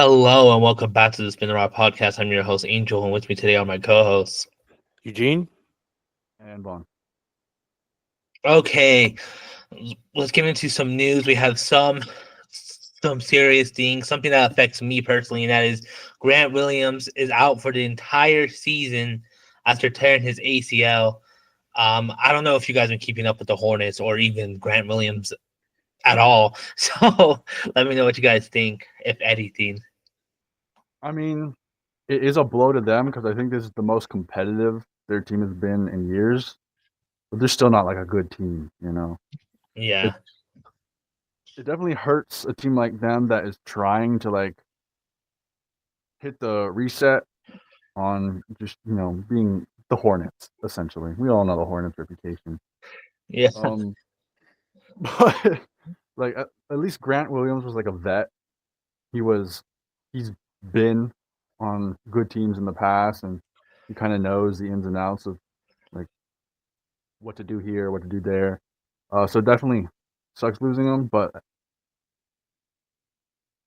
Hello and welcome back to the Spin the Rock podcast. I'm your host Angel, and with me today are my co-hosts. Eugene? And Vaughn. Okay, let's get into some news. We have some serious things, something that affects me personally, and that is Grant Williams is out for the entire season after tearing his ACL. I don't know if you guys been keeping up with the Hornets or even Grant Williams at all. So let me know what you guys think, if anything. I mean, it is a blow to them because I think this is the most competitive their team has been in years. But they're still not like a good team, you know. Yeah. It, it definitely hurts a team like them that is trying to like hit the reset on just being the Hornets. Essentially, we all know the Hornets' reputation. Yeah. But like at least Grant Williams was like a vet. He's been on good teams in the past, and he kind of knows the ins and outs of like what to do here, what to do there. So definitely sucks losing him, but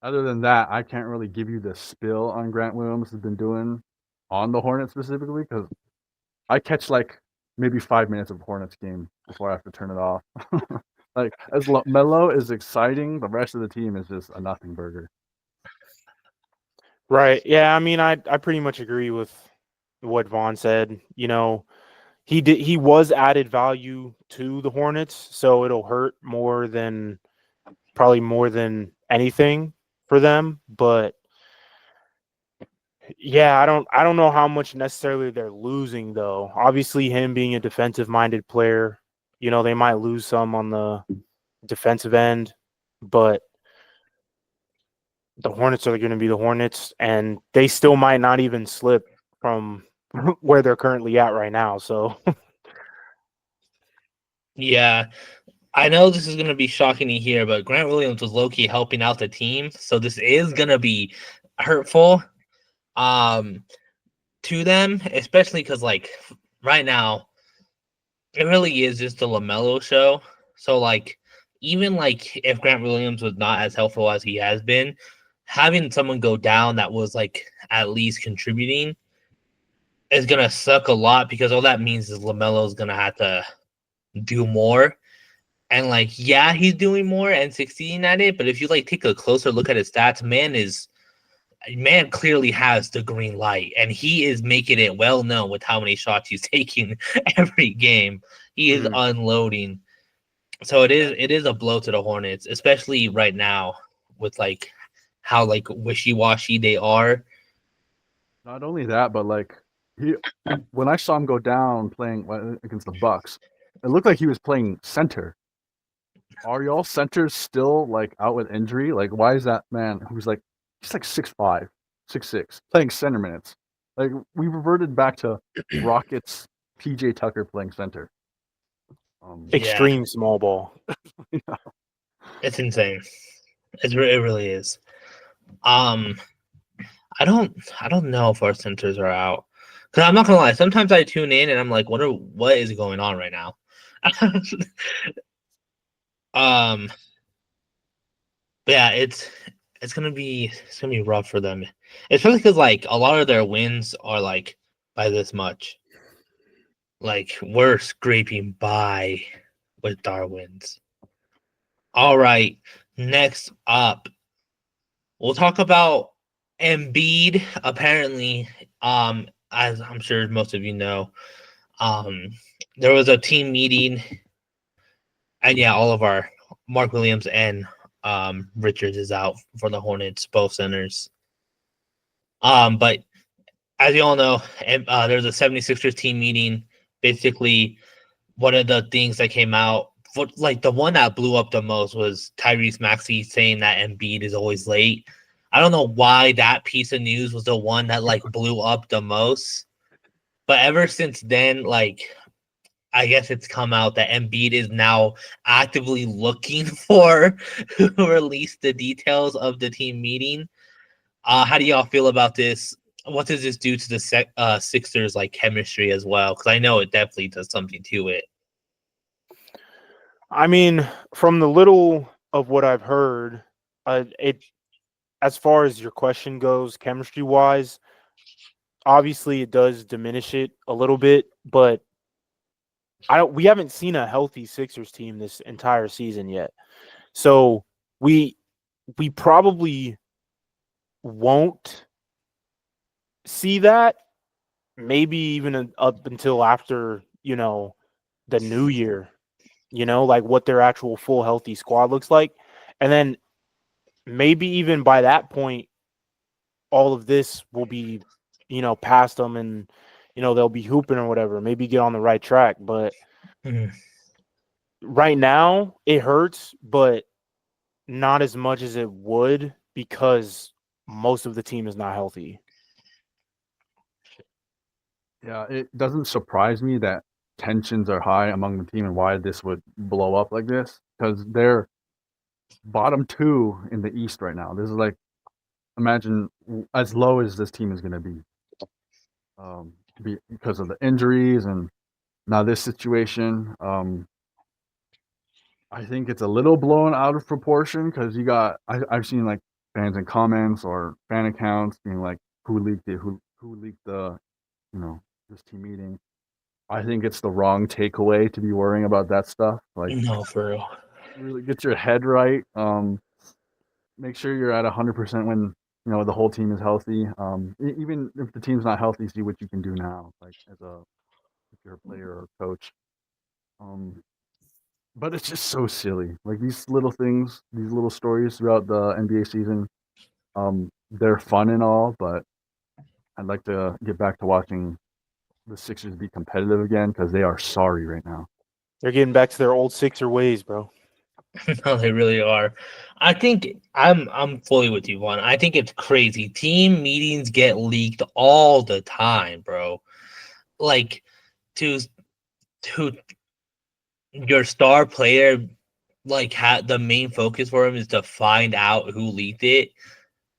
other than that, I can't really give you the spill on Grant Williams has been doing on the Hornets specifically because I catch like maybe 5 minutes of Hornets game before I have to turn it off. Like as Melo is exciting, the rest of the team is just a nothing burger. Right. Yeah, I mean I pretty much agree with what Vaughn said. He was added value to the Hornets, so it'll hurt more than anything for them. But yeah, I don't know how much necessarily they're losing though. Obviously him being a defensive minded player, they might lose some on the defensive end, but the Hornets are going to be the Hornets, and they still might not even slip from where they're currently at right now. So, Yeah. I know this is going to be shocking to hear, but Grant Williams was low-key helping out the team, so this is going to be hurtful um, to them, especially because, like, right now, it really is just the LaMelo show. So, like, even, like, if Grant Williams was not as helpful as he has been, having someone go down that was, like, at least contributing is going to suck a lot because all that means is LaMelo is going to have to do more. And like, yeah, he's doing more and succeeding at it. But if you like take a closer look at his stats, man clearly has the green light, and he is making it well known with how many shots he's taking every game. He is unloading. So it is a blow to the Hornets, especially right now with like how like wishy-washy they are. Not only that, but like he, when I saw him go down playing against the Bucks, it looked like he was playing center. Are y'all centers still like out with injury? Like, why is that man who's like he's like 6'5", 6'6", playing center minutes? Like we reverted back to Rockets PJ Tucker playing center. Yeah, extreme small ball. Yeah. it's insane. It really is. Um, I don't know if our centers are out. Because I'm not gonna lie, sometimes I tune in and I'm like, what is going on right now? um, but yeah, it's gonna be rough for them, especially because like a lot of their wins are like by this much. Like we're scraping by with our wins. All right, next up, we'll talk about Embiid. Apparently, as I'm sure most of you know, um, there was a team meeting, and yeah, all of our Mark Williams and Richards is out for the Hornets, both centers. But as you all know, there's a 76ers team meeting. Basically, one of the things that came out, like the one that blew up the most, was Tyrese Maxey saying that Embiid is always late. I don't know why that piece of news was the one that like blew up the most. But ever since then, like I guess it's come out that Embiid is now actively looking for who released the details of the team meeting. How do y'all feel about this? What does this do to the Sixers like chemistry as well? Because I know it definitely does something to it. I mean, from the little of what I've heard, it as far as your question goes, chemistry wise, obviously it does diminish it a little bit, but we haven't seen a healthy Sixers team this entire season yet. So we probably won't see that, maybe even up until after, the new year, like what their actual full healthy squad looks like. And then maybe even by that point, all of this will be, past them, and, they'll be hooping or whatever, maybe get on the right track. But right now it hurts, but not as much as it would because most of the team is not healthy. Yeah, it doesn't surprise me that tensions are high among the team and why this would blow up like this, because they're bottom 2 in the East right now. This is like, imagine as low as this team is going to be, because of the injuries and now this situation. I think it's a little blown out of proportion because I've seen like fans in comments or fan accounts being like, who leaked it, who leaked the, this team meeting. I think it's the wrong takeaway to be worrying about that stuff. Like, No, for real. really get your head right. Make sure you're at 100% when the whole team is healthy. Even if the team's not healthy, see what you can do now, like if you're a player or a coach. But it's just so silly. Like these little things, these little stories throughout the NBA season. They're fun and all, but I'd like to get back to watching the Sixers be competitive again because they are sorry right now. They're getting back to their old Sixer ways, bro. No, they really are. I think I'm fully with you, Juan. I think it's crazy. Team meetings get leaked all the time, bro. Like to your star player, like the main focus for him is to find out who leaked it.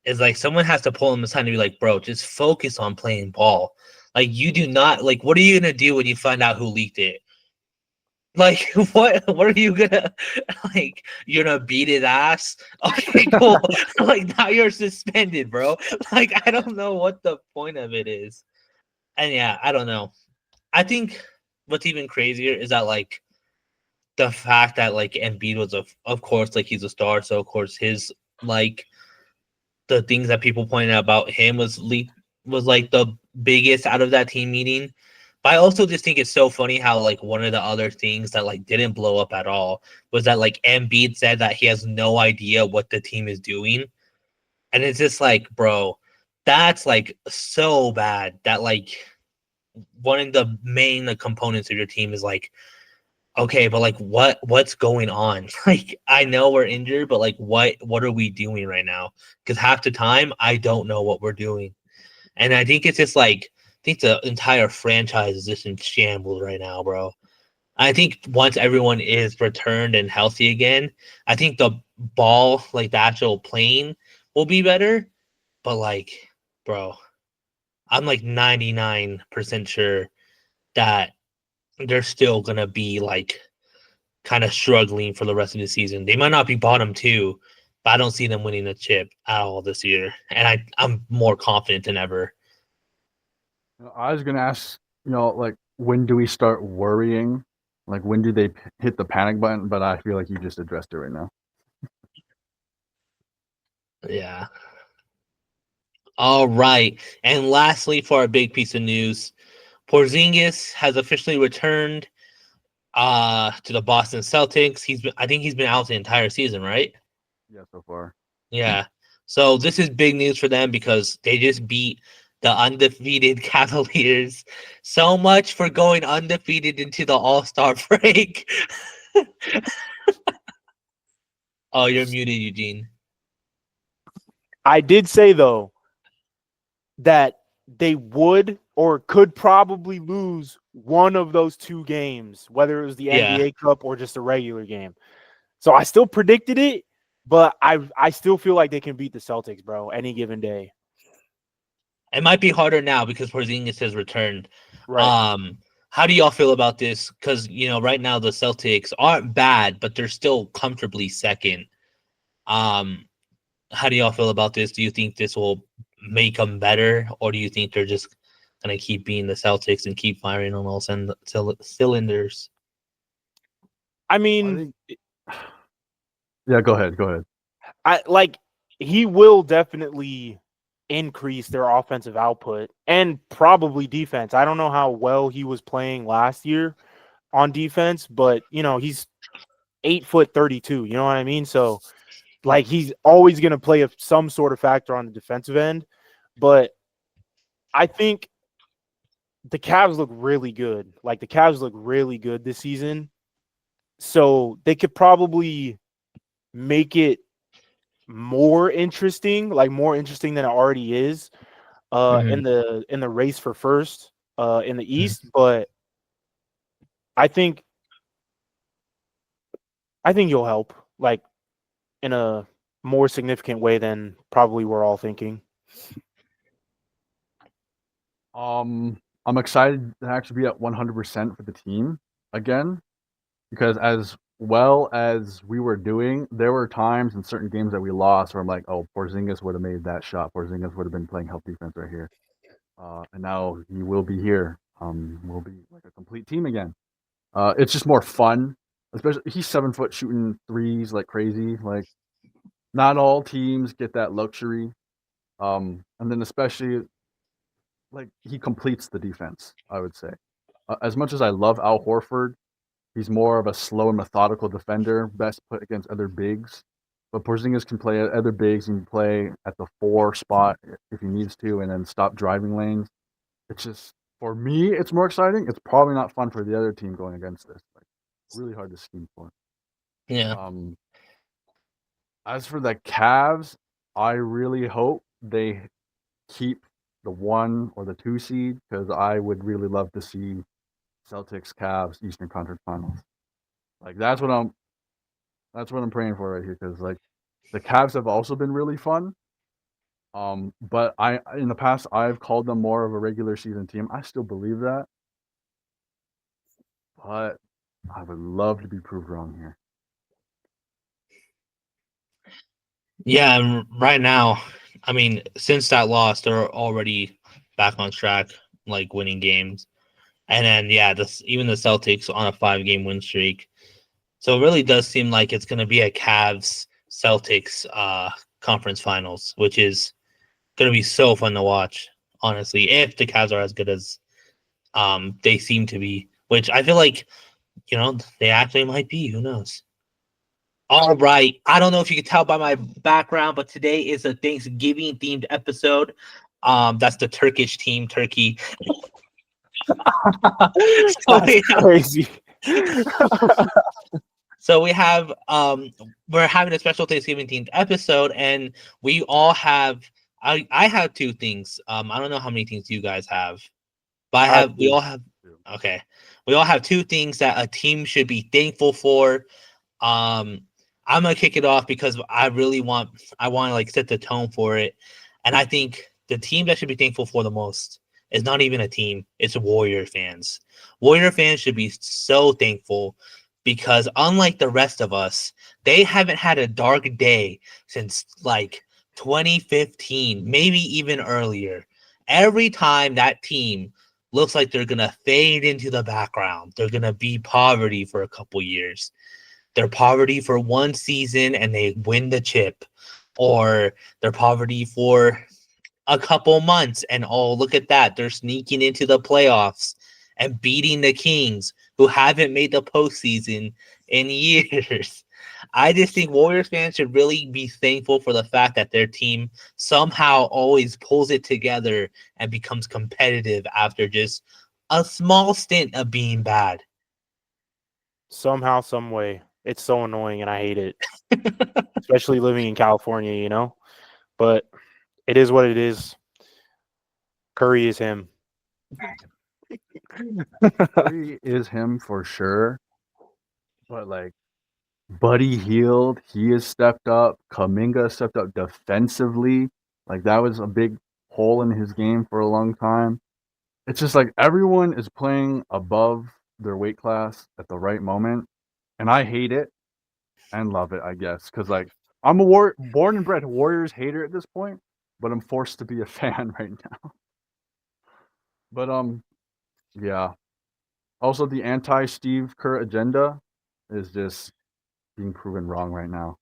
Is like someone has to pull him aside and be like, bro, just focus on playing ball. Like you do not like. What are you gonna do when you find out who leaked it? Like what are you gonna like? You're gonna beat his ass? Okay, cool. Like now you're suspended, bro. Like I don't know what the point of it is. And yeah, I don't know. I think what's even crazier is that like the fact that like Embiid was of course like he's a star, so of course his like the things that people pointed out about him was like the biggest out of that team meeting. But I also just think it's so funny how like one of the other things that like didn't blow up at all was that like Embiid said that he has no idea what the team is doing. And it's just like, bro, that's like so bad that like one of the main components of your team is like, okay, but like what's going on? Like I know we're injured, but like what are we doing right now? Because half the time I don't know what we're doing. And I think it's just like I think the entire franchise is just in shambles right now, bro. I think once everyone is returned and healthy again, I think the ball, like the actual playing, will be better. But like, bro, I'm like 99% sure that they're still gonna be like kind of struggling for the rest of the season. They might not be bottom 2, but I don't see them winning a chip at all this year. And I'm more confident than ever. I was gonna ask, like when do we start worrying? Like when do they hit the panic button? But I feel like you just addressed it right now. Yeah. All right. And lastly, for our big piece of news, Porzingis has officially returned to the Boston Celtics. I think he's been out the entire season, right? Yeah, so far. Yeah. So this is big news for them because they just beat the undefeated Cavaliers. So much for going undefeated into the All-Star break. Oh, you're muted, Eugene. I did say though that they would or could probably lose one of those 2 games, whether it was the NBA Cup or just a regular game. So I still predicted it, but I still feel like they can beat the Celtics, bro, any given day. It might be harder now because Porzingis has returned. Right. How do y'all feel about this? Because right now the Celtics aren't bad, but they're still comfortably second. how do y'all feel about this? Do you think this will make them better, or do you think they're just gonna keep being the Celtics and keep firing on all cylinders? I I mean, think. Yeah, go ahead. he will definitely increase their offensive output and probably defense. I don't know how well he was playing last year on defense, but he's 8'32". You know what I mean? So like he's always going to play some sort of factor on the defensive end. But I think the Cavs look really good. Like the Cavs look really good this season. So they could probably make it more interesting than it already is in the race for first in the East. But I think you'll help like in a more significant way than probably we're all thinking. I'm excited to actually be at 100% for the team again, because as well as we were doing, there were times in certain games that we lost where I'm like, oh, Porzingis would have made that shot. Porzingis would have been playing help defense right here. And now he will be here. We'll be like a complete team again. It's just more fun, especially he's 7 foot shooting threes like crazy. Like not all teams get that luxury. And then especially like he completes the defense, I would say. As much as I love Al Horford, he's more of a slow and methodical defender, best put against other bigs. But Porzingis can play at other bigs and play at the 4 spot if he needs to, and then stop driving lanes. It's just for me, it's more exciting. It's probably not fun for the other team going against this. Like, really hard to scheme for. Yeah. As for the Cavs, I really hope they keep the 1 or the 2 seed, because I would really love to see Celtics Cavs Eastern Conference Finals. Like that's what I'm praying for right here, because like the Cavs have also been really fun. But in the past I've called them more of a regular season team. I still believe that, but I would love to be proved wrong here. Yeah, and right now, I mean, since that loss, they're already back on track, like winning games. And then, yeah, even the Celtics on a 5-game win streak. So it really does seem like it's going to be a Cavs Celtics conference finals, which is going to be so fun to watch, honestly, if the Cavs are as good as they seem to be, which I feel like, they actually might be. Who knows? All right. I don't know if you can tell by my background, but today is a Thanksgiving themed episode. That's the Turkish team, Turkey. Crazy. So we have we're having a special Thanksgiving themed episode, and we all have I have 2 things. I don't know how many things you guys have, but we all have okay. We all have 2 things that a team should be thankful for. I'm gonna kick it off because I want to like set the tone for it. And I think the team that should be thankful for the most is not even a team, it's Warrior fans. Warrior fans should be so thankful because unlike the rest of us, they haven't had a dark day since like 2015, maybe even earlier. Every time that team looks like they're gonna fade into the background, they're gonna be poverty for a couple years. They're poverty for 1 season and they win the chip, or they're poverty for a couple months and oh, look at that, they're sneaking into the playoffs and beating the Kings, who haven't made the postseason in years. I just think Warriors fans should really be thankful for the fact that their team somehow always pulls it together and becomes competitive after just a small stint of being bad. Somehow, some way. It's so annoying and I hate it. Especially living in California, But it is what it is. Curry is him. Curry is him for sure. But like Buddy Hield, he has stepped up. Kuminga stepped up defensively. Like that was a big hole in his game for a long time. It's just like everyone is playing above their weight class at the right moment. And I hate it and love it, I guess. Because like I'm a born and bred Warriors hater at this point, but I'm forced to be a fan right now. But yeah. Also, the anti-Steve Kerr agenda is just being proven wrong right now.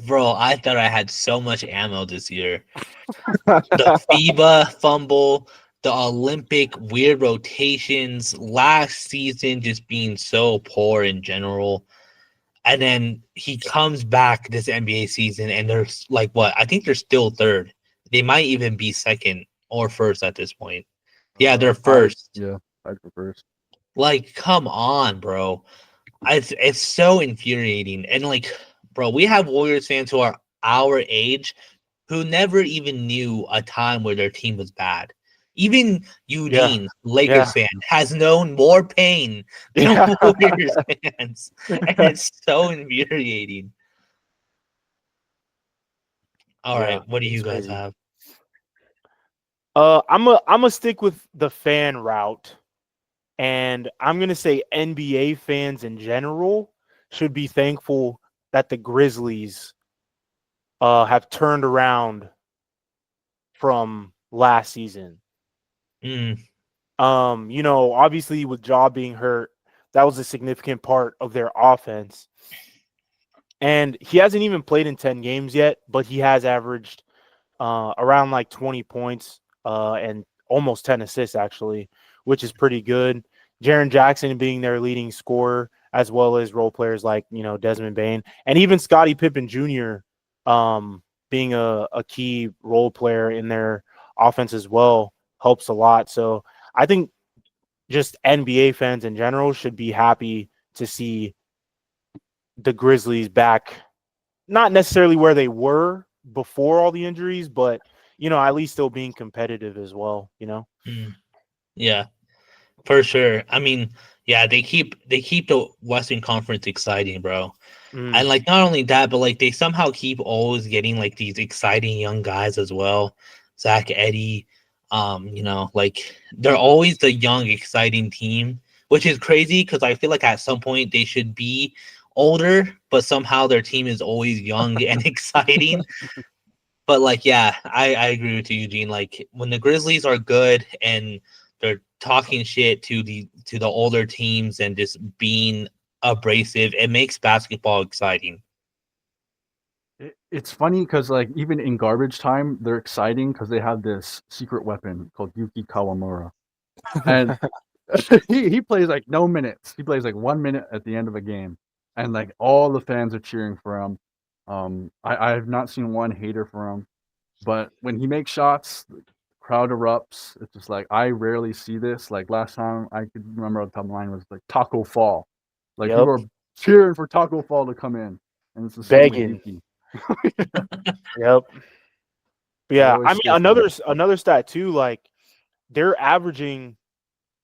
Bro, I thought I had so much ammo this year. The FIBA fumble, the Olympic weird rotations, last season just being so poor in general. And then he comes back this NBA season and they're like, what? I think they're still third. They might even be second or first at this point. Yeah, they're first. I'd for first. Like, come on, bro. It's so infuriating. And like, bro, we have Warriors fans who are our age who never even knew a time where their team was bad. Even Eugene, Lakers fan, has known more pain than Warriors fans. And it's so infuriating. All right, what do you guys have? I'm a stick with the fan route. And I'm going to say NBA fans in general should be thankful that the Grizzlies have turned around from last season. Obviously with Ja being hurt, that was a significant part of their offense. And he hasn't even played in 10 games yet, but he has averaged around like 20 points and almost 10 assists actually, which is pretty good. Jaren Jackson being their leading scorer, as well as role players like, Desmond Bane, and even Scottie Pippen Jr. Being a key role player in their offense as well helps a lot. So I think just NBA fans in general should be happy to see the Grizzlies back, not necessarily where they were before all the injuries, but, at least still being competitive as well, Yeah. For sure. I mean, yeah, they keep the Western Conference exciting, bro. And like not only that, but like they somehow keep always getting like these exciting young guys as well. Zach Edey, like they're always the young, exciting team, which is crazy because I feel like at some point they should be older, but somehow their team is always young and exciting. But like, yeah, I agree with you, Eugene. Like when the Grizzlies are good and they're talking shit to the older teams and just being abrasive, it makes basketball exciting. It's funny because like even in garbage time, they're exciting because they have this secret weapon called Yuki Kawamura, and he plays like no minutes. He plays like 1 minute at the end of a game, and like all the fans are cheering for him. I have not seen one hater for him, but when he makes shots, crowd erupts. It's just like I rarely see this. Like last time I could remember on the top of the line was like Taco Fall. Like people are cheering for Taco Fall to come in. And it's the same with Yuki. Yep. Yeah, I mean another stat too, like they're averaging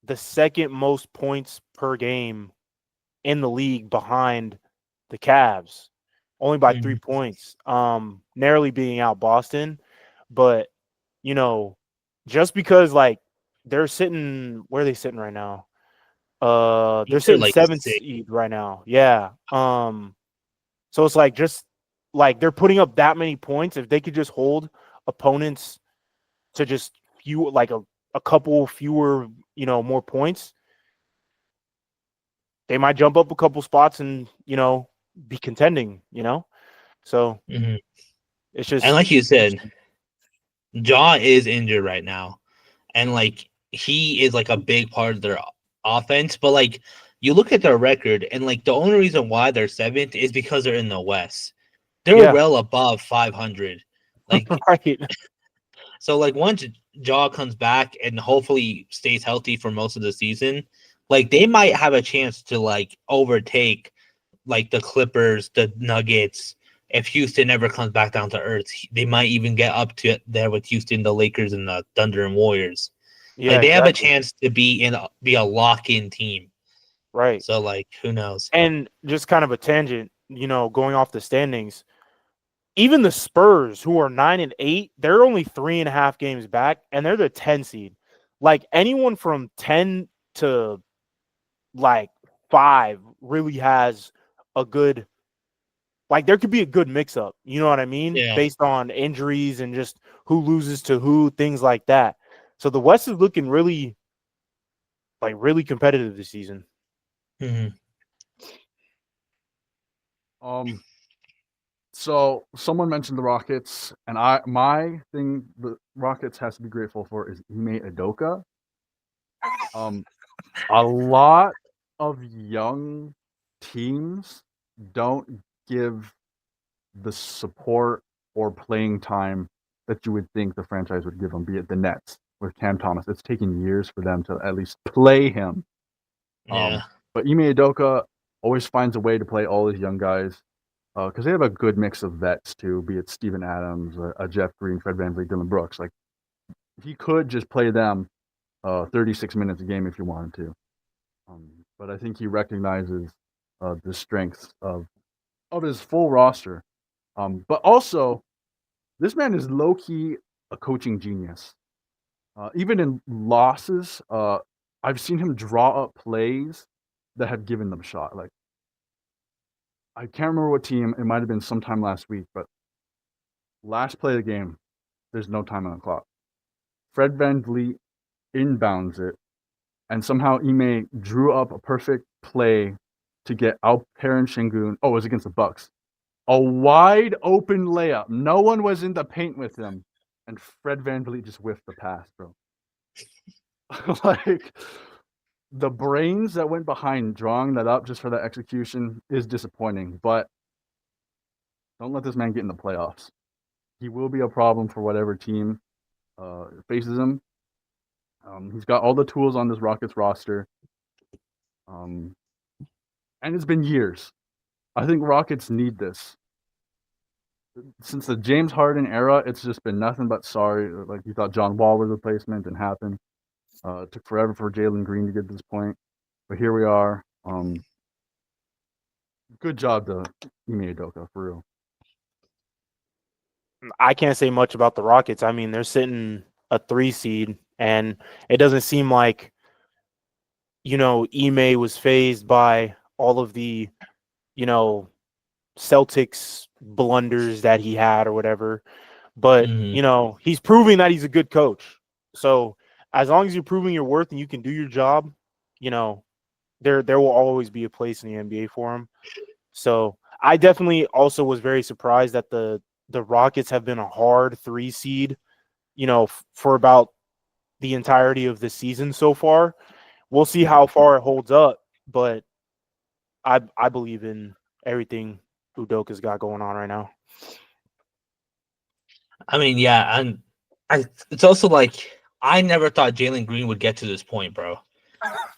the second most points per game in the league behind the Cavs, only by 3 points. Narrowly beating out Boston, but just because like they're sitting, where are they sitting right now? They're sitting like 7th seed right now. Yeah. So it's like just like they're putting up that many points. If they could just hold opponents to just a couple fewer, more points, they might jump up a couple spots and be contending. So it's just, and like you said, Ja is injured right now, and like he is like a big part of their offense. But like you look at their record, and like the only reason why they're 7th is because they're in the West. They're well above 500. Like right. So like once Ja comes back and hopefully stays healthy for most of the season, like they might have a chance to like overtake like the Clippers, the Nuggets. If Houston ever comes back down to earth, they might even get up to there with Houston, the Lakers, and the Thunder and Warriors. Yeah, like they have a chance to be a lock-in team. Right. So like who knows? And just kind of a tangent, going off the standings, even the Spurs, who are 9-8, they're only 3.5 games back, and they're the 10 seed. Like anyone from 10 to like 5 really has a good like there could be a good mix up. You know what I mean? Yeah. Based on injuries and just who loses to who, things like that. So the West is looking really competitive this season. Mhm. So someone mentioned the Rockets, and my thing the Rockets has to be grateful for is Ime Udoka. A lot of young teams don't give the support or playing time that you would think the franchise would give them, be it the Nets with Cam Thomas. It's taken years for them to at least play him. Yeah. But Ime Udoka always finds a way to play all these young guys because they have a good mix of vets too, be it Steven Adams, Jeff Green, Fred VanVleet, Dylan Brooks. Like he could just play them 36 minutes a game if he wanted to. But I think he recognizes the strengths of his full roster. But also, this man is low key a coaching genius. Even in losses, I've seen him draw up plays that have given them a shot. Like I can't remember what team. It might have been sometime last week, but last play of the game, there's no time on the clock. Fred VanVleet inbounds it, and somehow Ime drew up a perfect play to get Alperen Şengün. Oh, it was against the Bucks. A wide open layup. No one was in the paint with him, and Fred VanVleet just whiffed the pass, bro. Like the brains that went behind drawing that up just for that execution is disappointing. But don't let this man get in the playoffs. He will be a problem for whatever team faces him. He's got all the tools on this Rockets roster. And it's been years. I think Rockets need this. Since the James Harden era, it's just been nothing but sorry. Like you thought John Wall was a replacement, didn't happen. It took forever for Jalen Green to get to this point, but here we are. Good job to Ime Udoka, for real. I can't say much about the Rockets. I mean, they're sitting a 3 seed, and it doesn't seem like, Ime was phased by all of the, Celtics blunders that he had or whatever. But, he's proving that he's a good coach. So as long as you're proving your worth and you can do your job, there will always be a place in the NBA for him. So I definitely also was very surprised that the Rockets have been a hard 3 seed, for about the entirety of the season so far. We'll see how far it holds up, but I believe in everything Udoka's got going on right now. I mean, yeah, and it's also like I never thought Jalen Green would get to this point, bro.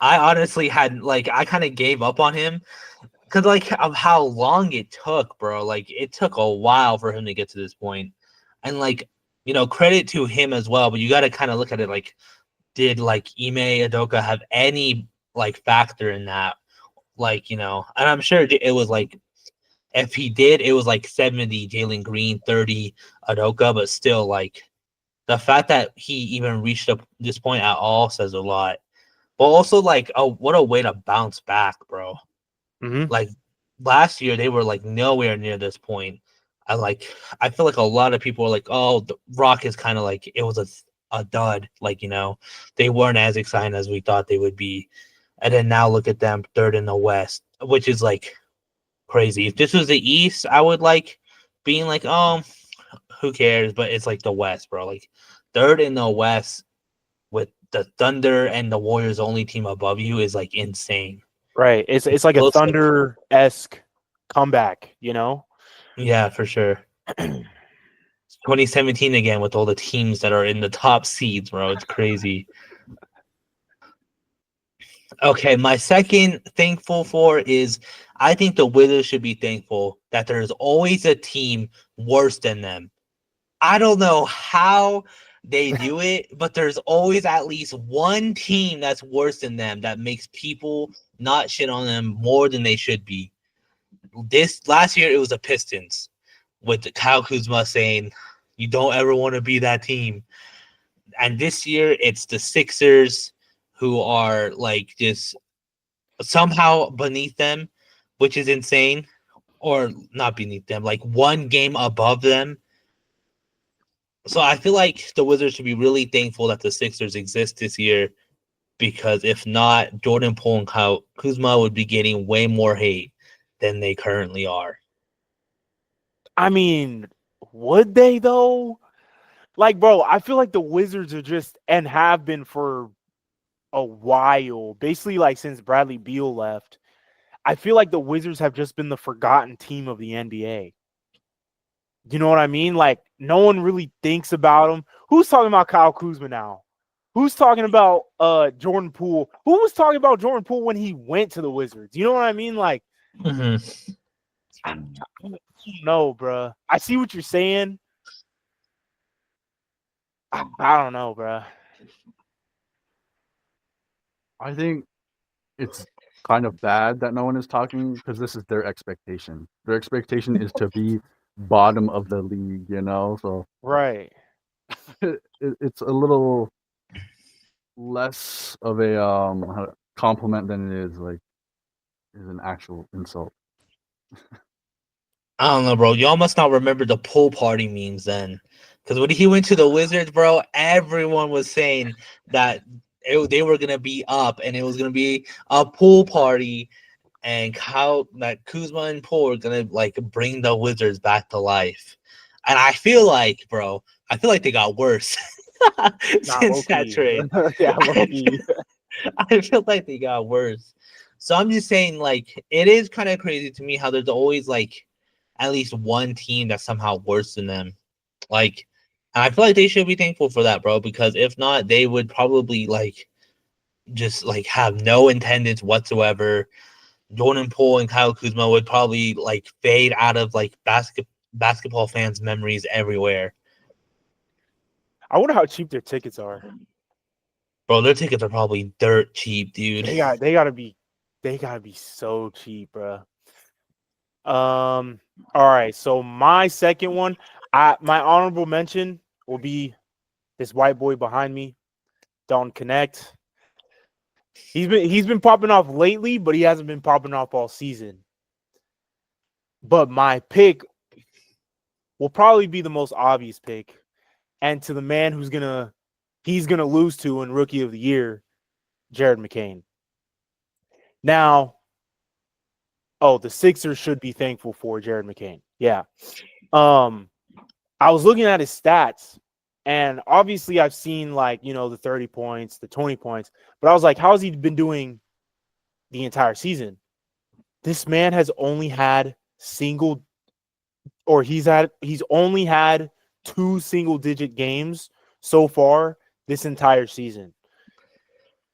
I honestly had I kind of gave up on him because of how long it took, bro. Like it took a while for him to get to this point, and credit to him as well. But you got to kind of look at it did Ime Udoka have any factor in that? And I'm sure it was if he did, it was 70 Jalen Green, 30 Udoka, but still the fact that he even reached up this point at all says a lot. But also what a way to bounce back, bro. Mm-hmm. Last year they were nowhere near this point. I feel like a lot of people are oh, the Rock is kind of it was a dud. They weren't as exciting as we thought they would be. And then now look at them, third in the West, which is crazy. If this was the East, I would being oh, who cares? But it's the West, bro. Third in the West with the Thunder and the Warriors only team above you is insane. Right. It's like a Thunder-esque comeback, Yeah, for sure. 2017 again with all the teams that are in the top seeds, bro. It's crazy. Okay, my second thankful for is I think the Wizards should be thankful that there's always a team worse than them. I don't know how they do it, but there's always at least one team that's worse than them that makes people not shit on them more than they should be. This last year it was the Pistons with Kyle Kuzma saying you don't ever want to be that team. And this year it's the Sixers who are just somehow beneath them, which is insane. or not beneath them, like one game above them. So I feel like the Wizards should be really thankful that the Sixers exist this year, because if not, Jordan Poole and Kyle Kuzma would be getting way more hate than they currently are. I mean, would they though? Like, bro, I feel like the Wizards are just and have been for a while, basically like since Bradley Beal left. I feel like the Wizards have just been the forgotten team of the NBA. You know what I mean? Like, no one really thinks about them. Who's talking about Kyle Kuzma now? Who's talking about Jordan Poole? Who was talking about Jordan Poole when he went to the Wizards? You know what I mean? Like, Mm-hmm. I don't know, bro. I see what you're saying. I don't know, bro. I think it's kind of bad that no one is talking because this is their expectation. Their expectation is to be bottom of the league, you know. So Right. it's a little less of a compliment than it is an actual insult. I don't know, bro. Y'all must not remember the pool party memes then. Because when he went to the Wizards, bro, everyone was saying that they were going to be up and it was going to be a pool party, and that Kuzma and Poole are going to like bring the Wizards back to life. And I feel like they got worse since that trade. Yeah, low-key. I feel like they got worse. So I'm just saying, like, it is kind of crazy to me how there's always like at least one team that's somehow worse than them. Like, and I feel like they should be thankful for that, bro, because if not, they would probably like just like have no attendance whatsoever. Jordan Poole and Kyle Kuzma would probably like fade out of like basketball fans' memories everywhere. I wonder how cheap their tickets are. Bro, their tickets are probably dirt cheap, dude. They gotta be so cheap, bro. All right. So my second one, my honorable mention will be this white boy behind me, Don Connect. He's been popping off lately, but he hasn't been popping off all season. But my pick will probably be the most obvious pick, and to the man he's gonna lose to in Rookie of the Year, Jared McCain. Now, the Sixers should be thankful for Jared McCain. Yeah. I was looking at his stats, and obviously I've seen like, the 30 points, the 20 points, but I was like, how has he been doing the entire season? This man has only had he's only had 2 single-digit games so far this entire season.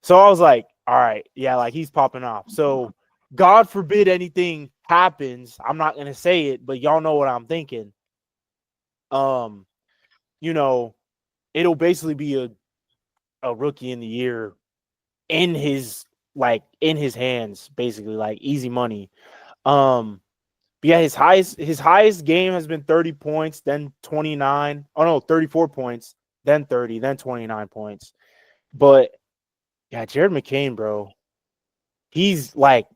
So I was like, all right, yeah, like he's popping off. So God forbid anything happens. I'm not going to say it, but y'all know what I'm thinking. It'll basically be a Rookie in the Year in his hands, basically, like easy money. But yeah, his highest game has been 30 points, then 29. Oh no, 34 points, then 30, then 29 points. But yeah, Jared McCain, bro. He's like,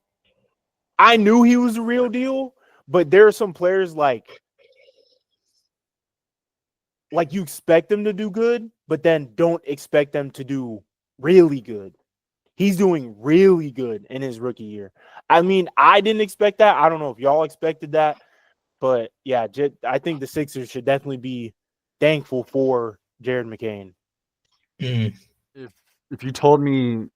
I knew he was the real deal, but there are some players like you expect them to do good, but then don't expect them to do really good. He's doing really good in his rookie year. I mean, I didn't expect that. I don't know if y'all expected that, but yeah, I think the Sixers should definitely be thankful for Jared McCain. Mm. If you told me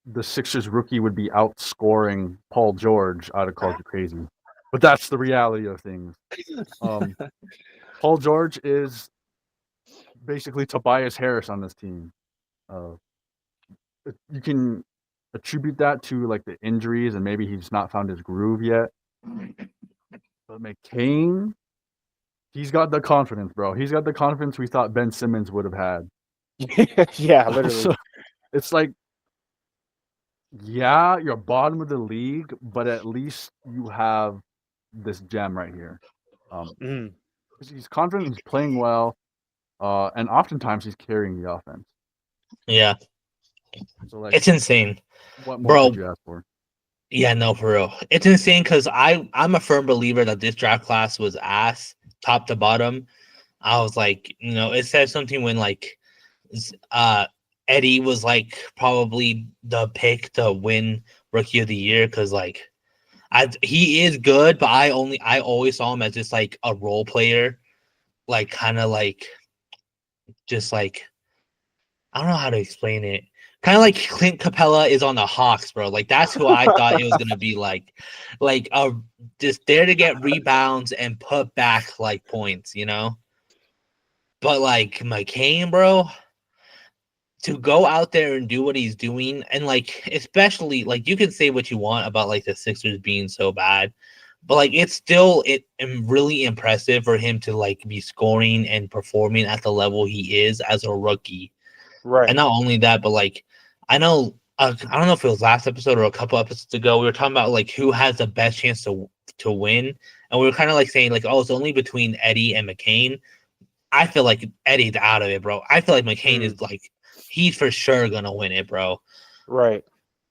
the Sixers rookie would be outscoring Paul George, I'd have called you crazy. But that's the reality of things. Paul George is basically Tobias Harris on this team. You can attribute that to like the injuries and maybe he's not found his groove yet. But McCain, he's got the confidence, bro. He's got the confidence we thought Ben Simmons would have had. Yeah, literally. So it's like, yeah, you're bottom of the league, but at least you have this gem right here. He's confident, he's playing well, and oftentimes he's carrying the offense. Yeah. So like, it's insane. What more could you ask for? Yeah, no, for real. It's insane because I'm a firm believer that this draft class was ass, top to bottom. I was like, it says something when like uh Eddie was like probably the pick to win rookie of the year because like he is good, but I always saw him as just like a role player, like kind of like just like I don't know how to explain it. Kind of like Clint Capella is on the Hawks, bro. Like that's who I thought it was gonna be like just there to get rebounds and put back like points, But like McCain, bro, to go out there and do what he's doing, and like especially like you can say what you want about like the Sixers being so bad, but like it's still really impressive for him to like be scoring and performing at the level he is as a rookie. Right. And not only that, but like I know I don't know if it was last episode or a couple episodes ago, we were talking about like who has the best chance to win, and we were kind of like saying like, oh, it's only between Eddie and McCain. I feel like Eddie's out of it, bro. I feel like McCain is like he's for sure gonna win it, bro. Right.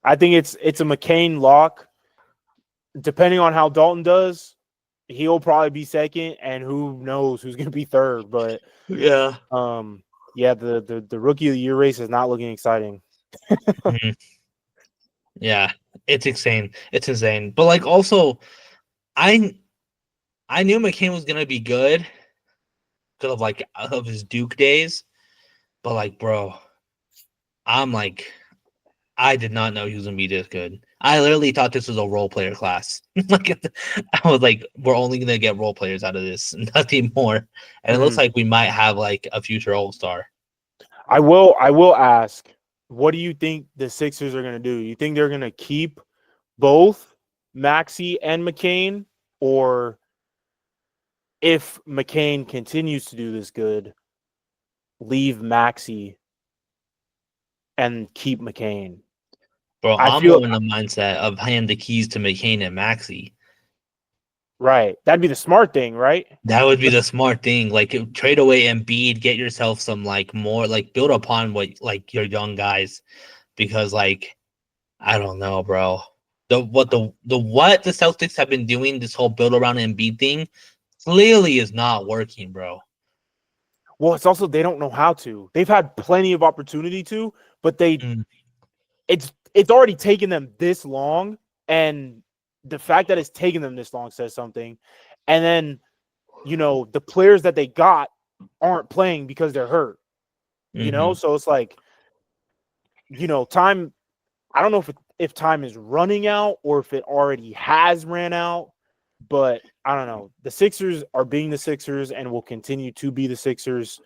I think it's a McCain lock. Depending on how Dalton does, he'll probably be second, and who knows who's gonna be third. But Yeah. yeah, the rookie of the year race is not looking exciting. Yeah, it's insane. It's insane. But like also, I knew McCain was gonna be good because of like of his Duke days. But like, bro, I'm like, I did not know he was gonna be this good. I literally thought this was a role player class. Like, I was like, we're only gonna get role players out of this, nothing more. And it looks like we might have like a future All-Star. I will ask, what do you think the Sixers are gonna do? You think they're gonna keep both Maxey and McCain, or if McCain continues to do this good, leave Maxey and keep McCain? Bro, I I'm feel more in the mindset of hand the keys to McCain and Maxey. right. That'd be the smart thing, right? That would be the smart thing. Like trade away Embiid, get yourself some like more like build upon what like your young guys, because like I don't know, bro. What the Celtics have been doing, this whole build around Embiid thing, clearly is not working, bro. Well, it's also they don't know how to. They've had plenty of opportunity to, but it's already taken them this long, and the fact that it's taken them this long says something. And then, the players that they got aren't playing because they're hurt. So it's like, time. I don't know if time is running out or if it already has ran out, but I don't know. The Sixers are being the Sixers and will continue to be the Sixers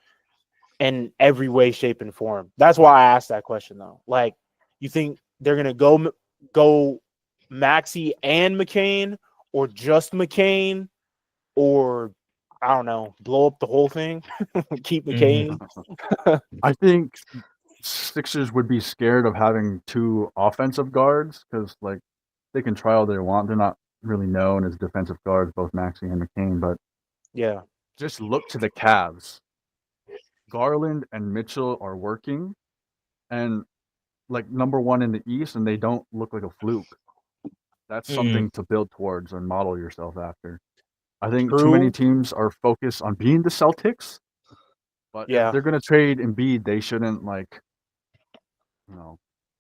in every way, shape, and form. That's why I asked that question, though. Like, you think they're gonna go Maxey and McCain, or just McCain, or I don't know, blow up the whole thing, keep McCain? I think Sixers would be scared of having two offensive guards because, like, they can try all they want. They're not really known as defensive guards, both Maxey and McCain. But Yeah, just look to the Cavs. Garland and Mitchell are working, and like number one in the East, and they don't look like a fluke. That's something to build towards and model yourself after. I think too many teams are focused on being the Celtics, but if they're going to trade Embiid, they shouldn't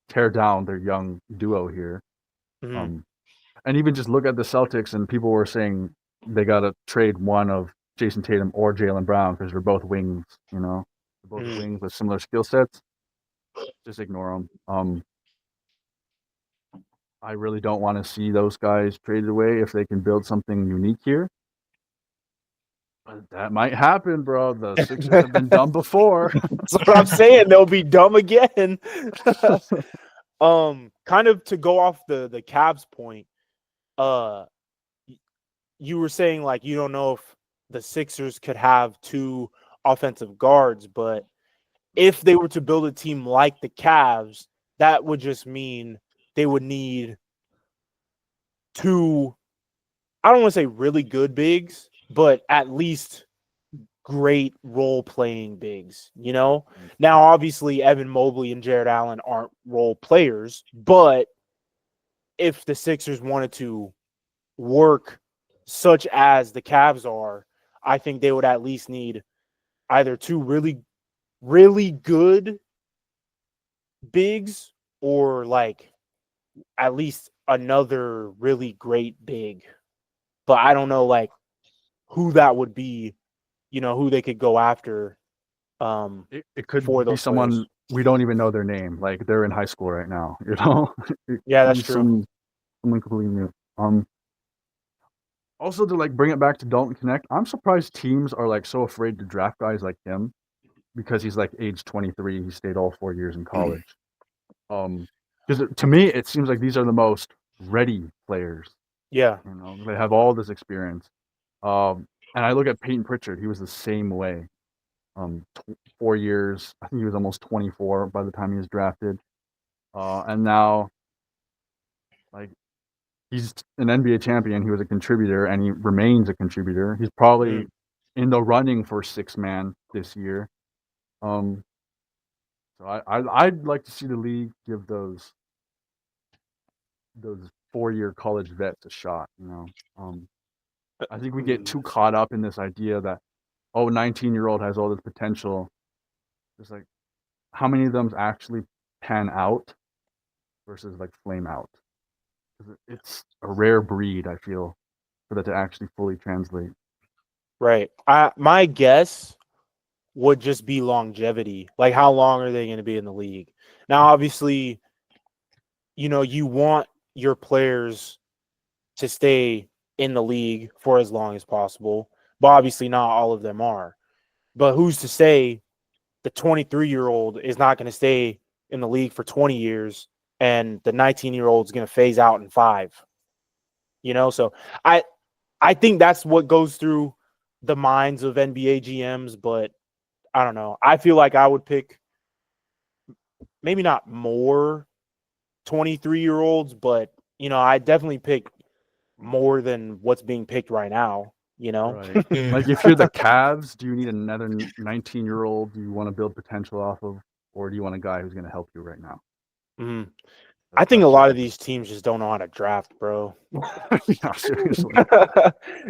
tear down their young duo here. And even just look at the Celtics, and people were saying they got to trade one of Jason Tatum or Jaylen Brown because they're both wings. They're both wings with similar skill sets. Just ignore them. I really don't want to see those guys traded away if they can build something unique here. But that might happen, bro. The Sixers have been dumb before. That's what I'm saying. They'll be dumb again. Kind of to go off the Cavs point, you were saying like you don't know if the Sixers could have two offensive guards, but if they were to build a team like the Cavs, that would just mean they would need two, I don't want to say really good bigs, but at least great role-playing bigs, Now, obviously, Evan Mobley and Jared Allen aren't role players, but if the Sixers wanted to work such as the Cavs are, I think they would at least need either two really, really good bigs or like at least another really great big. But I don't know like who that would be, who they could go after. It could for be those someone players. we don't even know their name. Like they're in high school right now. You know. Yeah, that's Be true. Someone completely new. Also to like bring it back to Dalton Connect, I'm surprised teams are like so afraid to draft guys like him because he's like age 23. He stayed all 4 years in college. Because to me, it seems like these are the most ready players. Yeah. You know, they have all this experience. And I look at Peyton Pritchard. He was the same way. 4 years. I think he was almost 24 by the time he was drafted. And now, like, he's an NBA champion. He was a contributor, and he remains a contributor. He's probably in the running for sixth man this year. So I'd like to see the league give those 4-year college vets a shot. You know, I think we get too caught up in this idea that 19-year-old has all this potential. It's like, how many of them actually pan out versus like flame out? It's a rare breed, I feel, for that to actually fully translate. Right. My guess would just be longevity. Like, how long are they going to be in the league? Now, obviously, you want your players to stay in the league for as long as possible, but obviously not all of them are. But who's to say the 23-year-old is not going to stay in the league for 20 years and the 19-year-old is going to phase out in 5? So I think that's what goes through the minds of NBA GMs, but I don't know. I feel like I would pick maybe not more 23-year-olds, but I definitely pick more than what's being picked right now. Right. Like if you're the Cavs, do you need another 19-year-old do you want to build potential off of, or do you want a guy who's going to help you right now? Mm-hmm. I think a lot of these teams just don't know how to draft, bro. Yeah, seriously.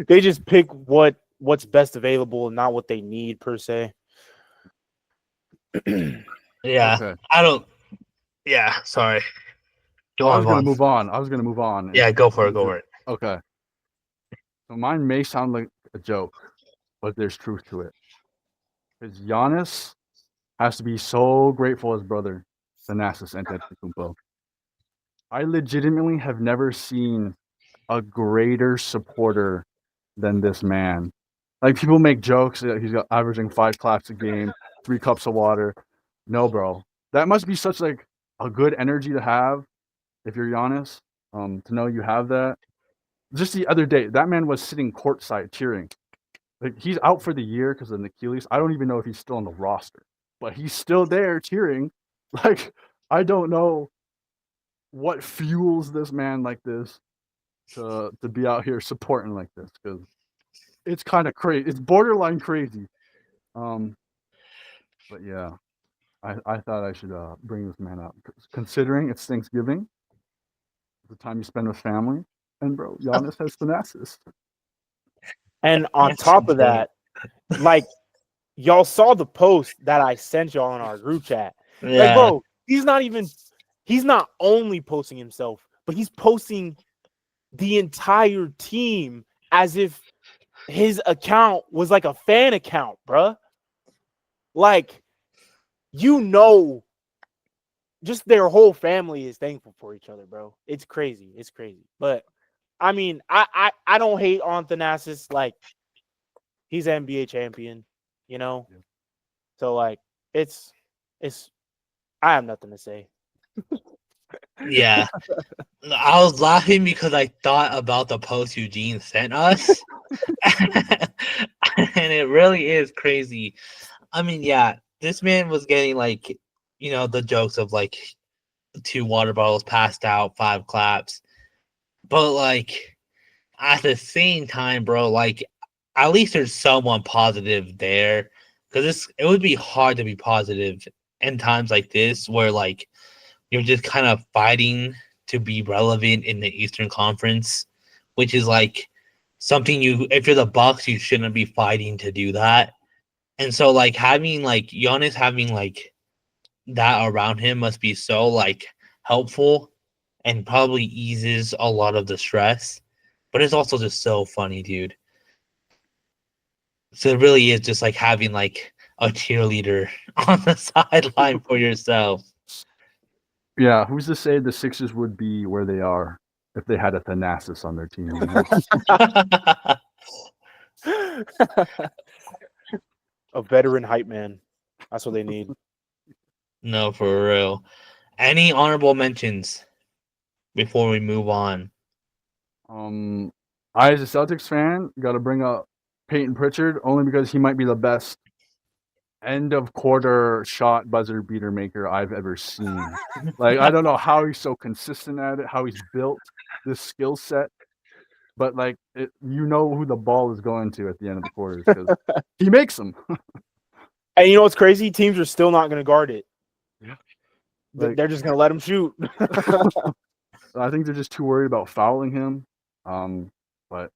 They just pick what's best available and not what they need per se. Yeah, okay. I don't. Yeah, sorry. I was going to move on. Yeah, go for it. Okay. So mine may sound like a joke, but there's truth to it. Because Giannis has to be so grateful his brother, Thanasis Antetokounmpo. I legitimately have never seen a greater supporter than this man. Like, people make jokes that he's averaging 5 claps a game, 3 cups of water. No, bro. That must be such like a good energy to have if you're Giannis, to know you have that. Just the other day, that man was sitting courtside cheering. Like, he's out for the year because of Achilles. I don't even know if he's still on the roster, but he's still there cheering. Like, I don't know what fuels this man like this to be out here supporting like this, because it's kind of crazy. It's borderline crazy. But yeah, I thought I should bring this man up, considering it's Thanksgiving, the time you spend with family, and bro, Giannis has Thanasis. And on top of that, like, y'all saw the post that I sent y'all in our group chat. Yeah. Like, bro, he's not only posting himself, but he's posting the entire team as if his account was like a fan account, bruh. Like, just their whole family is thankful for each other, bro. It's crazy. It's crazy. But I mean, I don't hate on Thanasis. Like, he's an NBA champion, Yeah. So like, it's I have nothing to say. Yeah. I was laughing because I thought about the post Eugene sent us. And it really is crazy. I mean, yeah, this man was getting like, the jokes of like 2 water bottles passed out, 5 claps. But like at the same time, bro, like at least there's someone positive there. Because it would be hard to be positive in times like this where like you're just kind of fighting to be relevant in the Eastern Conference, which is like something if you're the Bucks, you shouldn't be fighting to do that. And so like having like Giannis having like that around him must be so like helpful and probably eases a lot of the stress. But it's also just so funny, dude. So it really is just like having like a cheerleader on the sideline for yourself. Yeah, who's to say the Sixers would be where they are if they had a Thanasis on their team? You know? A veteran hype man. That's what they need. No, for real. Any honorable mentions before we move on? I, as a Celtics fan, got to bring up Peyton Pritchard only because he might be the best end of quarter shot buzzer beater maker I've ever seen. Like, I don't know how he's so consistent at it, how he's built this skill set, but like, you know who the ball is going to at the end of the quarters because he makes them. And you know what's crazy? Teams are still not going to guard it. Yeah. They're just going to let him shoot. I think they're just too worried about fouling him. But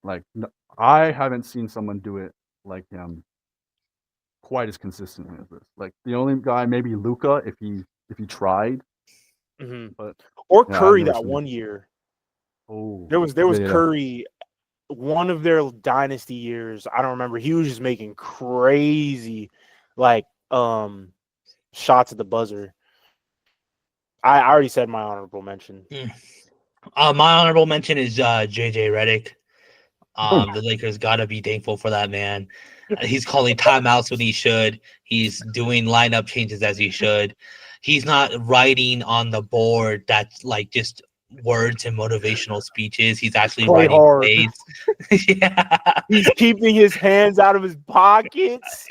like, I haven't seen someone do it like him quite as consistently as this. Like the only guy, maybe Luka, if he tried. Mm-hmm. But or Curry that one year. Oh, there was Curry, one of their dynasty years. I don't remember. He was just making crazy, like shots at the buzzer. I already said my honorable mention. My honorable mention is JJ Redick. The Lakers gotta be thankful for that man. He's calling timeouts when he should. He's doing lineup changes as he should. He's not writing on the board that's like just words and motivational speeches. He's actually writing plays. Yeah. He's keeping his hands out of his pockets.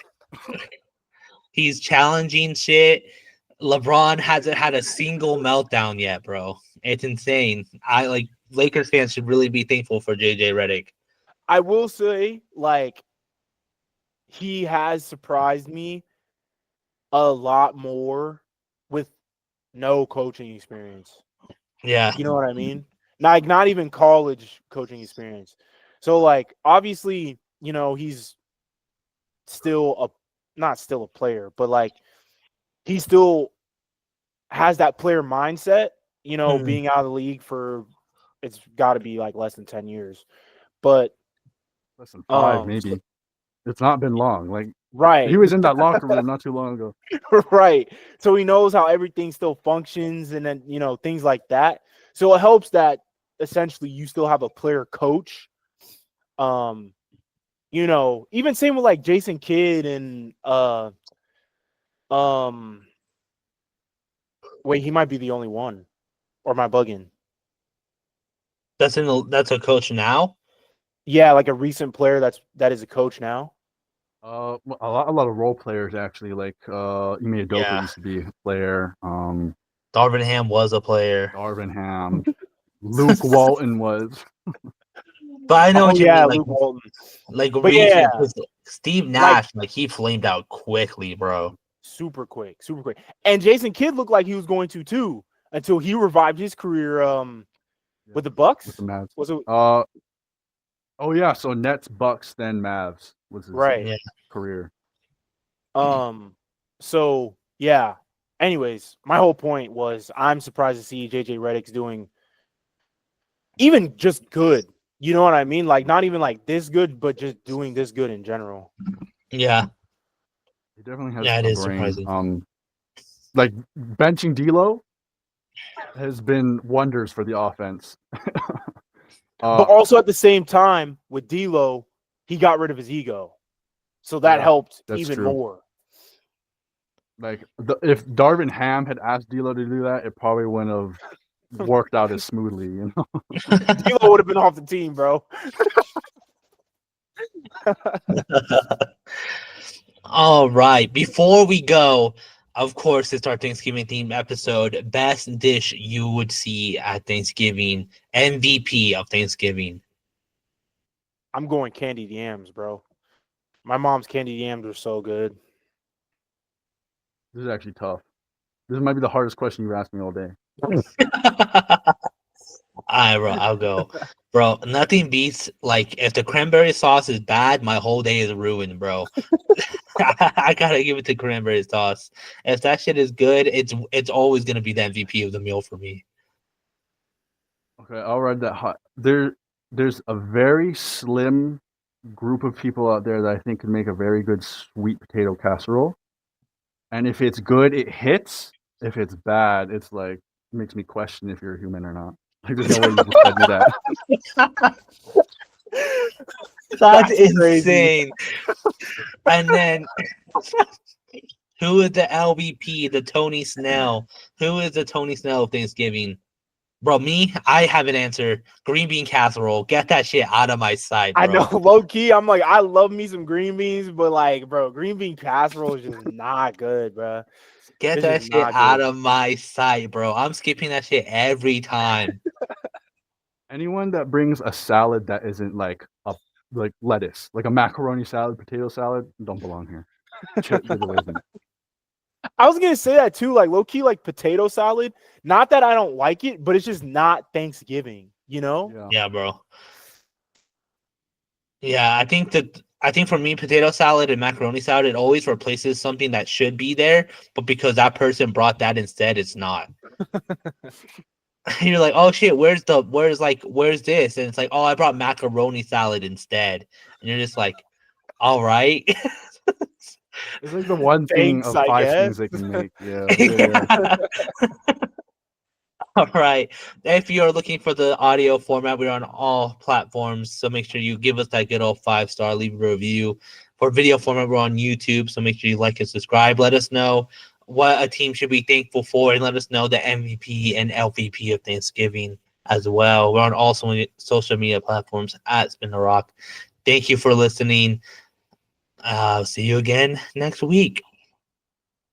He's challenging shit. LeBron hasn't had a single meltdown yet, bro. It's insane. Lakers fans should really be thankful for JJ Redick. I will say, like, he has surprised me a lot more with no coaching experience. Yeah. You know what I mean? Not even college coaching experience. So, like, obviously, you know, he's not still a player, but like he still has that player mindset, you know, being out of the league for it's got to be like less than 10 years. But less than 5 maybe. It's not been long. Like, right. He was in that locker room not too long ago. Right. So he knows how everything still functions and then, you know, things like that. So it helps that essentially you still have a player coach. You know, even same with like Jason Kidd and wait, he might be the only one. Or am I bugging? That's a coach now? Yeah, like a recent player that is a coach now. A lot of role players actually, like Ime Udoka used to be a player. Darvin Ham was a player. Darvin Ham. Luke Walton was. But I know what you mean. Luke Walton. Like, Steve Nash, like he flamed out quickly, bro. Super quick. And Jason Kidd looked like he was going to too until he revived his career with the Bucks. With the Mavs. Was it? Oh yeah, so Nets, Bucks, then Mavs was his career. So yeah. Anyways, my whole point was I'm surprised to see JJ Redick's doing even just good. You know what I mean? Like not even like this good, but just doing this good in general. Yeah. He definitely has it is brain. surprising. Like benching D'Lo has been wonders for the offense. But also at the same time, with D'Lo, he got rid of his ego, so that helped even more. Like if Darvin Ham had asked D'Lo to do that, it probably wouldn't have worked out as smoothly. You know, D'Lo would have been off the team, bro. All right. Before we go, of course, it's our Thanksgiving themed episode. Best dish you would see at Thanksgiving. MVP of Thanksgiving. I'm going candied yams, bro. My mom's candied yams are so good. This is actually tough. This might be the hardest question you've asked me all day. Alright, bro, I'll go. Bro, nothing beats like if the cranberry sauce is bad, my whole day is ruined, bro. I gotta give it to cranberry sauce. If that shit is good, it's always gonna be the MVP of the meal for me. Okay, I'll ride that hot. There's a very slim group of people out there that I think can make a very good sweet potato casserole. And if it's good, it hits. If it's bad, it's like makes me question if you're a human or not. Like there's no way you just gotta do that. That's crazy. insane. And then who is the LVP, the Tony Snell? Who is the Tony Snell of Thanksgiving? Bro, me, I have an answer. Green bean casserole. Get that shit out of my sight, bro. I know, low key. I'm like, I love me some green beans, but like, bro, green bean casserole is just not good, bro. Get It's that just shit not out good. of my sight, bro. I'm skipping that shit every time. Anyone that brings a salad that isn't like lettuce, like a macaroni salad, potato salad, don't belong here. Get away from it. I was gonna say that too, like low key, like potato salad. Not that I don't like it, but it's just not Thanksgiving, you know? Yeah. Yeah, bro. Yeah, I think for me, potato salad and macaroni salad, it always replaces something that should be there, but because that person brought that instead, it's not. You're like, oh shit, where's this? And it's like, oh, I brought macaroni salad instead. And you're just like, all right. It's like the one thing Thanks, of I 5 guess. things they can make. Yeah. All right. If you're looking for the audio format, we're on all platforms. So make sure you give us that good old 5-star, leave a review. For video format, we're on YouTube. So make sure you like and subscribe. Let us know what a team should be thankful for, and let us know the MVP and LVP of Thanksgiving as well. We're on all social media platforms at Spin the Rock. Thank you for listening. See you again next week.